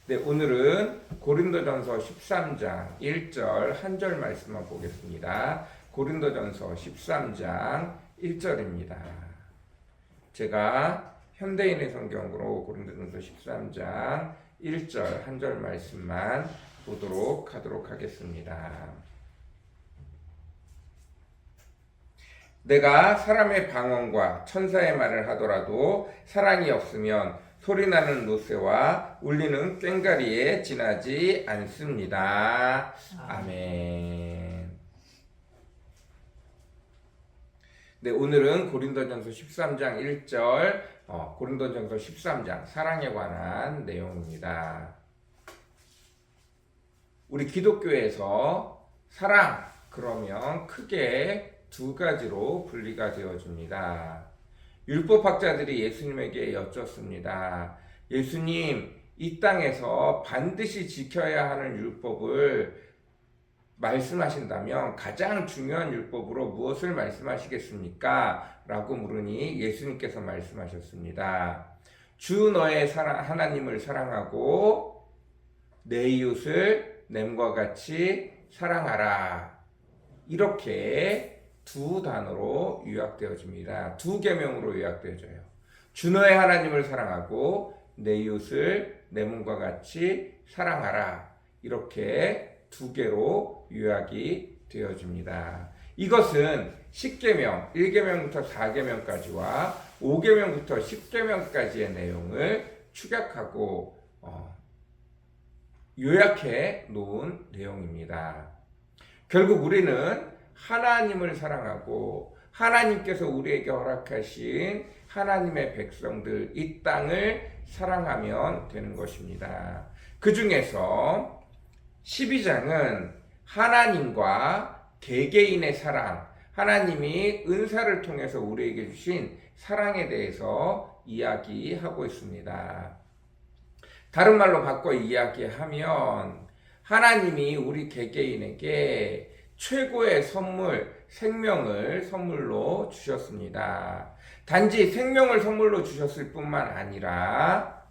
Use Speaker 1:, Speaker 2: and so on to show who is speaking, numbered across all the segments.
Speaker 1: 네, 오늘은 고린도전서 13장 1절 한 절 말씀만 보겠습니다. 고린도전서 13장 1절입니다. 제가 현대인의 성경으로 고린도전서 13장 1절 한 절 말씀만 보도록 하도록 하겠습니다. 내가 사람의 방언과 천사의 말을 하더라도 사랑이 없으면 소리나는 노새와 울리는 꽹과리에 지나지 않습니다. 아멘. 네, 오늘은 고린도전서 13장 1절, 고린도전서 13장 사랑에 관한 내용입니다. 우리 기독교에서 사랑 그러면 크게 두 가지로 분리가 되어집니다. 율법학자들이 예수님에게 여쭙습니다. 예수님, 이 땅에서 반드시 지켜야 하는 율법을 말씀하신다면 가장 중요한 율법으로 무엇을 말씀하시겠습니까? 라고 물으니 예수님께서 말씀하셨습니다. 주 너의 하나님을 사랑하고 내 이웃을 냄과 같이 사랑하라. 이렇게 두 단어로 요약되어집니다. 두 계명으로 요약되어져요. 주 너의 하나님을 사랑하고 내 이웃을 내 몸과 같이 사랑하라. 이렇게 두 개로 요약이 되어집니다. 이것은 10계명, 1계명부터 4계명까지와 5계명부터 10계명까지의 내용을 축약하고 요약해 놓은 내용입니다. 결국 우리는 하나님을 사랑하고 하나님께서 우리에게 허락하신 하나님의 백성들, 이 땅을 사랑하면 되는 것입니다. 그 중에서 12장은 하나님과 개개인의 사랑, 하나님이 은사를 통해서 우리에게 주신 사랑에 대해서 이야기하고 있습니다. 다른 말로 바꿔 이야기하면 하나님이 우리 개개인에게 최고의 선물, 생명을 선물로 주셨습니다. 단지 생명을 선물로 주셨을 뿐만 아니라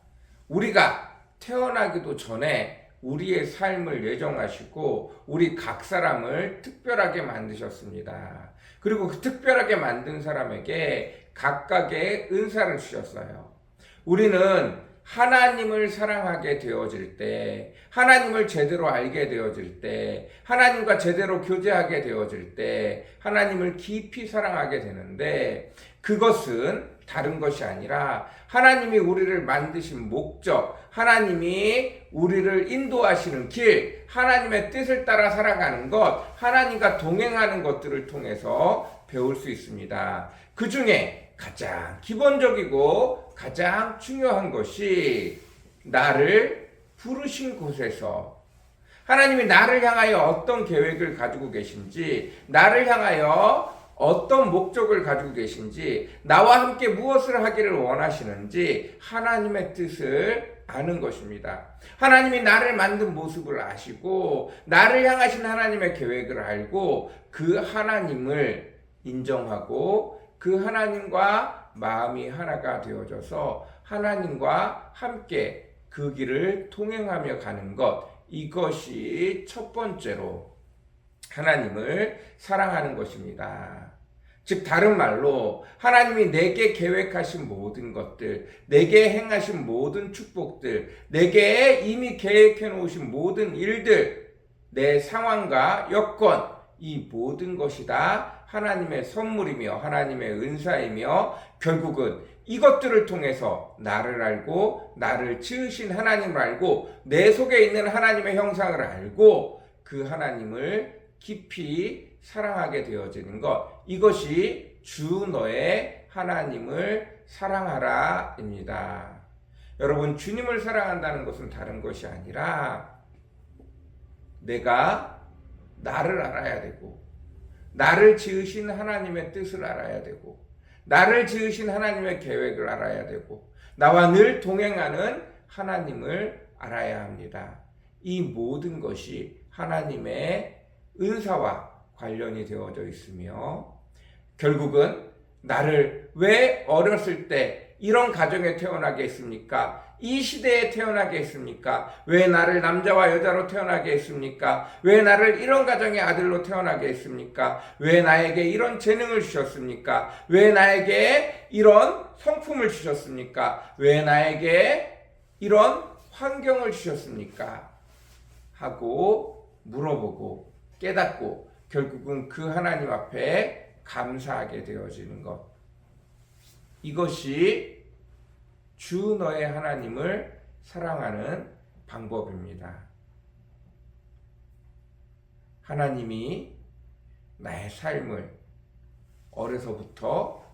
Speaker 1: 우리가 태어나기도 전에 우리의 삶을 예정하시고 우리 각 사람을 특별하게 만드셨습니다. 그리고 그 특별하게 만든 사람에게 각각의 은사를 주셨어요. 우리는 하나님을 사랑하게 되어질 때, 하나님을 제대로 알게 되어질 때, 하나님과 제대로 교제하게 되어질 때, 하나님을 깊이 사랑하게 되는데, 그것은 다른 것이 아니라 하나님이 우리를 만드신 목적, 하나님이 우리를 인도하시는 길, 하나님의 뜻을 따라 살아가는 것, 하나님과 동행하는 것들을 통해서 배울 수 있습니다. 그 중에 가장 기본적이고 가장 중요한 것이 나를 부르신 곳에서 하나님이 나를 향하여 어떤 계획을 가지고 계신지, 나를 향하여 어떤 목적을 가지고 계신지, 나와 함께 무엇을 하기를 원하시는지 하나님의 뜻을 아는 것입니다. 하나님이 나를 만든 모습을 아시고 나를 향하신 하나님의 계획을 알고 그 하나님을 인정하고 그 하나님과 마음이 하나가 되어져서 하나님과 함께 그 길을 통행하며 가는 것, 이것이 첫 번째로 하나님을 사랑하는 것입니다. 즉 다른 말로 하나님이 내게 계획하신 모든 것들, 내게 행하신 모든 축복들, 내게 이미 계획해 놓으신 모든 일들, 내 상황과 여건, 이 모든 것이 다 하나님의 선물이며 하나님의 은사이며 결국은 이것들을 통해서 나를 알고 나를 지으신 하나님을 알고 내 속에 있는 하나님의 형상을 알고 그 하나님을 깊이 사랑하게 되어지는 것, 이것이 주 너의 하나님을 사랑하라입니다. 여러분, 주님을 사랑한다는 것은 다른 것이 아니라 내가 나를 알아야 되고 나를 지으신 하나님의 뜻을 알아야 되고 나를 지으신 하나님의 계획을 알아야 되고 나와 늘 동행하는 하나님을 알아야 합니다. 이 모든 것이 하나님의 은사와 관련이 되어져 있으며 결국은 나를 왜 어렸을 때 이런 가정에 태어나게 했습니까? 이 시대에 태어나게 했습니까? 왜 나를 남자와 여자로 태어나게 했습니까? 왜 나를 이런 가정의 아들로 태어나게 했습니까? 왜 나에게 이런 재능을 주셨습니까? 왜 나에게 이런 성품을 주셨습니까? 왜 나에게 이런 환경을 주셨습니까? 하고 물어보고 깨닫고 결국은 그 하나님 앞에 감사하게 되어지는 것. 이것이 주 너의 하나님을 사랑하는 방법입니다. 하나님이 나의 삶을 어려서부터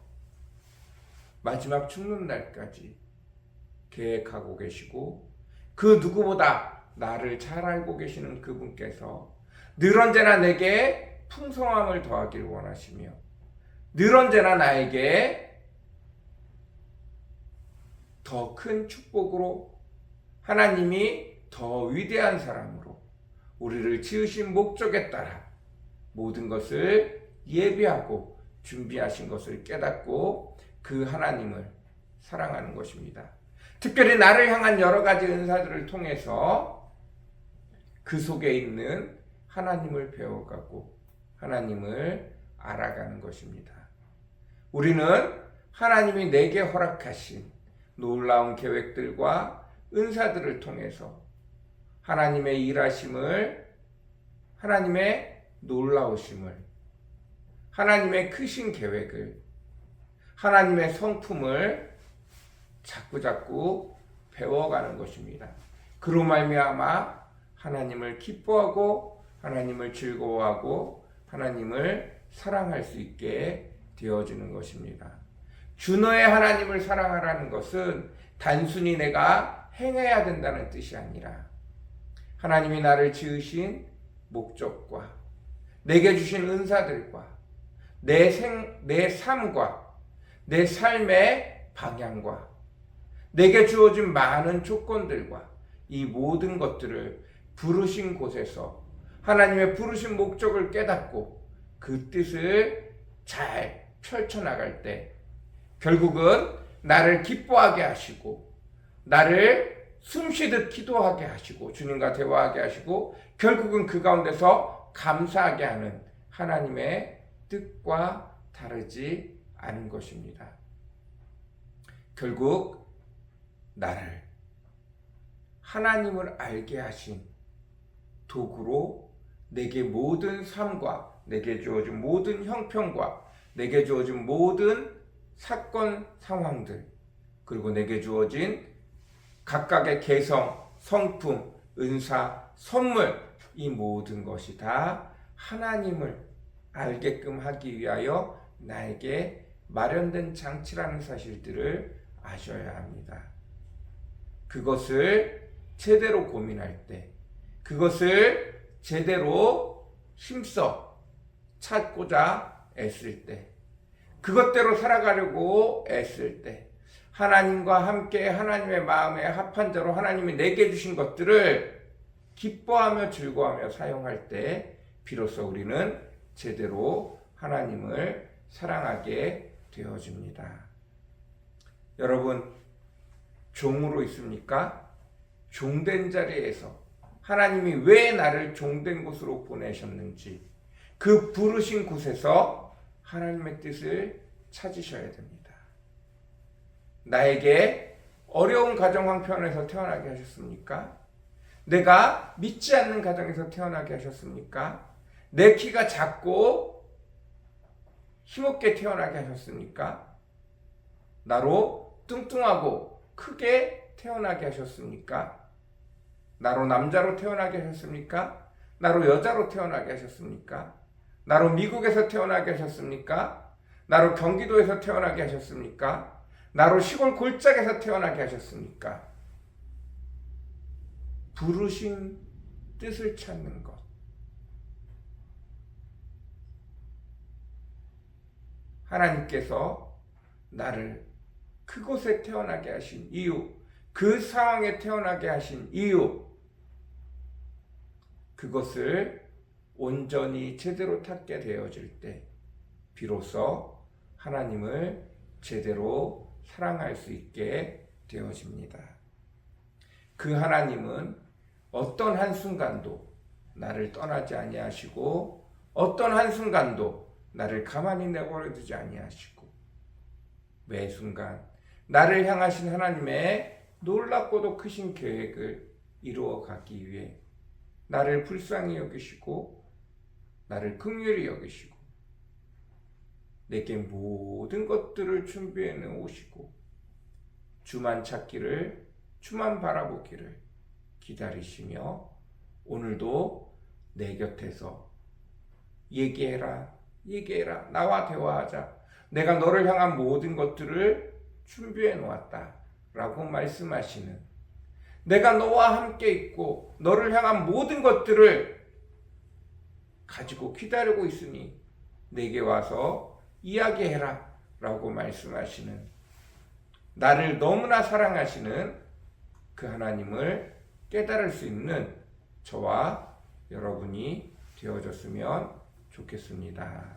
Speaker 1: 마지막 죽는 날까지 계획하고 계시고 그 누구보다 나를 잘 알고 계시는 그분께서 늘 언제나 내게 풍성함을 더하기를 원하시며 늘 언제나 나에게 더 큰 축복으로 하나님이 더 위대한 사람으로 우리를 지으신 목적에 따라 모든 것을 예비하고 준비하신 것을 깨닫고 그 하나님을 사랑하는 것입니다. 특별히 나를 향한 여러 가지 은사들을 통해서 그 속에 있는 하나님을 배워가고 하나님을 알아가는 것입니다. 우리는 하나님이 내게 허락하신 놀라운 계획들과 은사들을 통해서 하나님의 일하심을, 하나님의 놀라우심을, 하나님의 크신 계획을, 하나님의 성품을 자꾸자꾸 배워가는 것입니다. 그로 말미암아 하나님을 기뻐하고 하나님을 즐거워하고 하나님을 사랑할 수 있게 되어지는 것입니다. 주 너의 하나님을 사랑하라는 것은 단순히 내가 행해야 된다는 뜻이 아니라 하나님이 나를 지으신 목적과 내게 주신 은사들과 내 삶과 내 삶의 방향과 내게 주어진 많은 조건들과 이 모든 것들을 부르신 곳에서 하나님의 부르신 목적을 깨닫고 그 뜻을 잘 펼쳐나갈 때 결국은 나를 기뻐하게 하시고 나를 숨쉬듯 기도하게 하시고 주님과 대화하게 하시고 결국은 그 가운데서 감사하게 하는 하나님의 뜻과 다르지 않은 것입니다. 결국 나를 하나님을 알게 하신 도구로 내게 모든 삶과 내게 주어진 모든 형편과 내게 주어진 모든 사건, 상황들 그리고 내게 주어진 각각의 개성, 성품, 은사, 선물 이 모든 것이 다 하나님을 알게끔 하기 위하여 나에게 마련된 장치라는 사실들을 아셔야 합니다. 그것을 제대로 고민할 때 그것을 제대로 힘써 찾고자 애쓸 때 그것대로 살아가려고 애쓸 때 하나님과 함께 하나님의 마음에 합한 자로 하나님이 내게 주신 것들을 기뻐하며 즐거워하며 사용할 때 비로소 우리는 제대로 하나님을 사랑하게 되어집니다. 여러분 종으로 있습니까? 종된 자리에서 하나님이 왜 나를 종된 곳으로 보내셨는지 그 부르신 곳에서 하나님의 뜻을 찾으셔야 됩니다. 나에게 어려운 가정 형편에서 태어나게 하셨습니까? 내가 믿지 않는 가정에서 태어나게 하셨습니까? 내 키가 작고 힘없게 태어나게 하셨습니까? 나로 뚱뚱하고 크게 태어나게 하셨습니까? 나로 남자로 태어나게 하셨습니까? 나로 여자로 태어나게 하셨습니까? 나로 미국에서 태어나게 하셨습니까? 나로 경기도에서 태어나게 하셨습니까? 나로 시골 골짜기에서 태어나게 하셨습니까? 부르신 뜻을 찾는 것. 하나님께서 나를 그곳에 태어나게 하신 이유, 그 상황에 태어나게 하신 이유, 그것을 온전히 제대로 찾게 되어질 때 비로소 하나님을 제대로 사랑할 수 있게 되어집니다. 그 하나님은 어떤 한순간도 나를 떠나지 아니하시고 어떤 한순간도 나를 가만히 내버려 두지 아니하시고 매 순간 나를 향하신 하나님의 놀랍고도 크신 계획을 이루어 가기 위해 나를 불쌍히 여기시고 나를 긍휼히 여기시고 내게 모든 것들을 준비해 놓으시고 주만 찾기를 주만 바라보기를 기다리시며 오늘도 내 곁에서 얘기해라 나와 대화하자, 내가 너를 향한 모든 것들을 준비해 놓았다 라고 말씀하시는, 내가 너와 함께 있고 너를 향한 모든 것들을 가지고 기다리고 있으니 내게 와서 이야기해라 라고 말씀하시는, 나를 너무나 사랑하시는 그 하나님을 깨달을 수 있는 저와 여러분이 되어졌으면 좋겠습니다.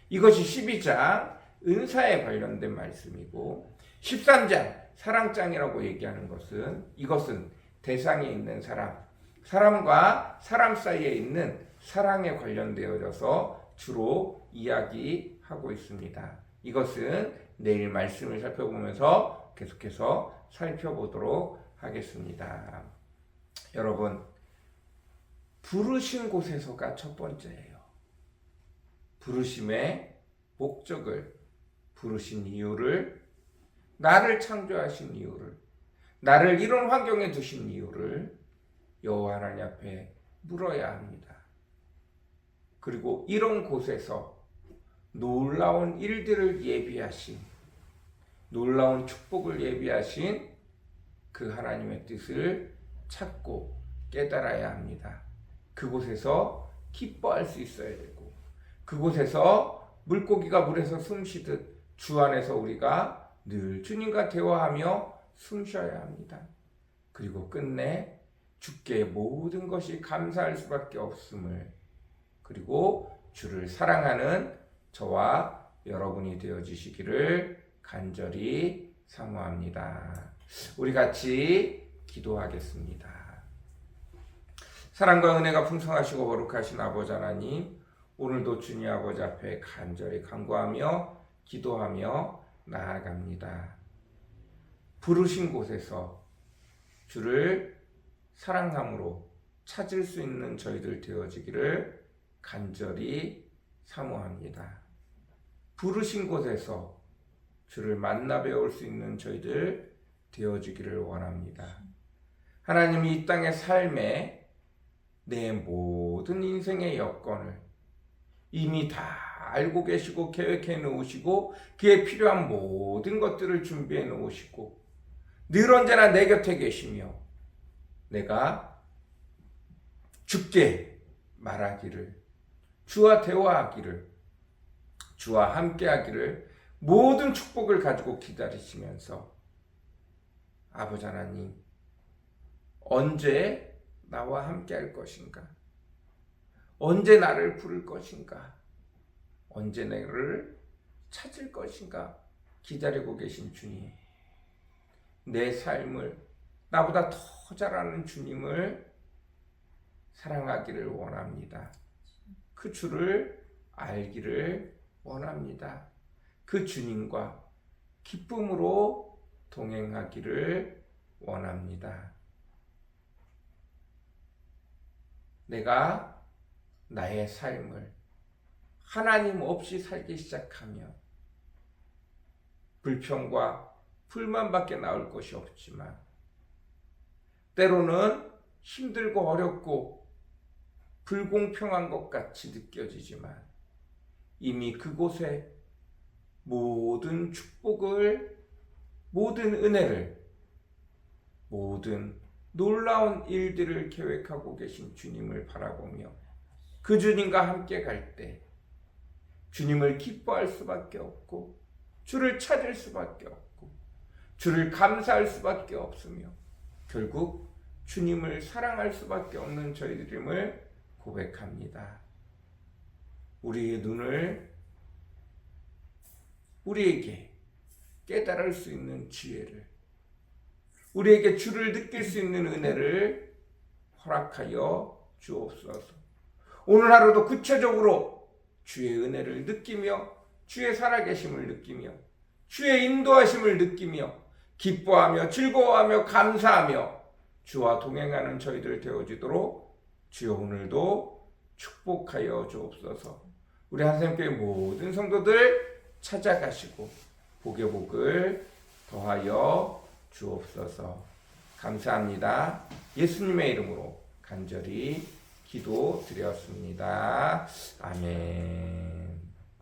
Speaker 1: 이것이 12장 은사에 관련된 말씀이고, 13장 사랑장이라고 얘기하는 것은, 이것은 대상에 있는 사람과 사람 사이에 있는 사랑에 관련되어져서 주로 이야기하고 있습니다. 이것은 내일 말씀을 살펴보면서 계속해서 살펴보도록 하겠습니다. 여러분, 부르신 곳에서가 첫 번째예요. 부르심의 목적을, 부르신 이유를, 나를 창조하신 이유를, 나를 이런 환경에 두신 이유를 여호와 하나님 앞에 물어야 합니다. 그리고 이런 곳에서 놀라운 일들을 예비하신, 놀라운 축복을 예비하신 그 하나님의 뜻을 찾고 깨달아야 합니다. 그곳에서 기뻐할 수 있어야 되고, 그곳에서 물고기가 물에서 숨쉬듯 주 안에서 우리가 늘 주님과 대화하며 숨쉬어야 합니다. 그리고 끝내 주께 모든 것이 감사할 수밖에 없음을, 그리고 주를 사랑하는 저와 여러분이 되어주시기를 간절히 사모합니다. 우리 같이 기도하겠습니다. 사랑과 은혜가 풍성하시고 거룩하신 아버지 하나님, 오늘도 주님 아버지 앞에 간절히 간구하며 기도하며 나아갑니다. 부르신 곳에서 주를 사랑함으로 찾을 수 있는 저희들 되어지기를 간절히 사모합니다. 부르신 곳에서 주를 만나 배울 수 있는 저희들 되어지기를 원합니다. 하나님, 이 땅의 삶에 내 모든 인생의 여건을 이미 다 알고 계시고 계획해 놓으시고 그에 필요한 모든 것들을 준비해 놓으시고 늘 언제나 내 곁에 계시며 내가 주께 말하기를, 주와 대화하기를, 주와 함께하기를 모든 축복을 가지고 기다리시면서 아버지 하나님, 언제 나와 함께할 것인가? 언제 나를 부를 것인가? 언제 나를 찾을 것인가? 기다리고 계신 주님, 내 삶을 나보다 더 잘 아는 주님을 사랑하기를 원합니다. 그 주를 알기를 원합니다. 그 주님과 기쁨으로 동행하기를 원합니다. 내가 나의 삶을 하나님 없이 살기 시작하면 불평과 불만밖에 나올 것이 없지만, 때로는 힘들고 어렵고 불공평한 것 같이 느껴지지만 이미 그곳에 모든 축복을, 모든 은혜를, 모든 놀라운 일들을 계획하고 계신 주님을 바라보며 그 주님과 함께 갈 때 주님을 기뻐할 수밖에 없고 주를 찾을 수밖에 없고 주를 감사할 수밖에 없으며 결국 주님을 사랑할 수밖에 없는 저희들임을 고백합니다. 우리의 눈을 우리에게 깨달을 수 있는 지혜를, 우리에게 주를 느낄 수 있는 은혜를 허락하여 주옵소서. 오늘 하루도 구체적으로 주의 은혜를 느끼며 주의 살아계심을 느끼며 주의 인도하심을 느끼며 기뻐하며 즐거워하며 감사하며 주와 동행하는 저희들 되어지도록 주여 오늘도 축복하여 주옵소서. 우리 한샘교회 모든 성도들 찾아가시고 복의 복을 더하여 주옵소서. 감사합니다. 예수님의 이름으로 간절히 기도드렸습니다. 아멘.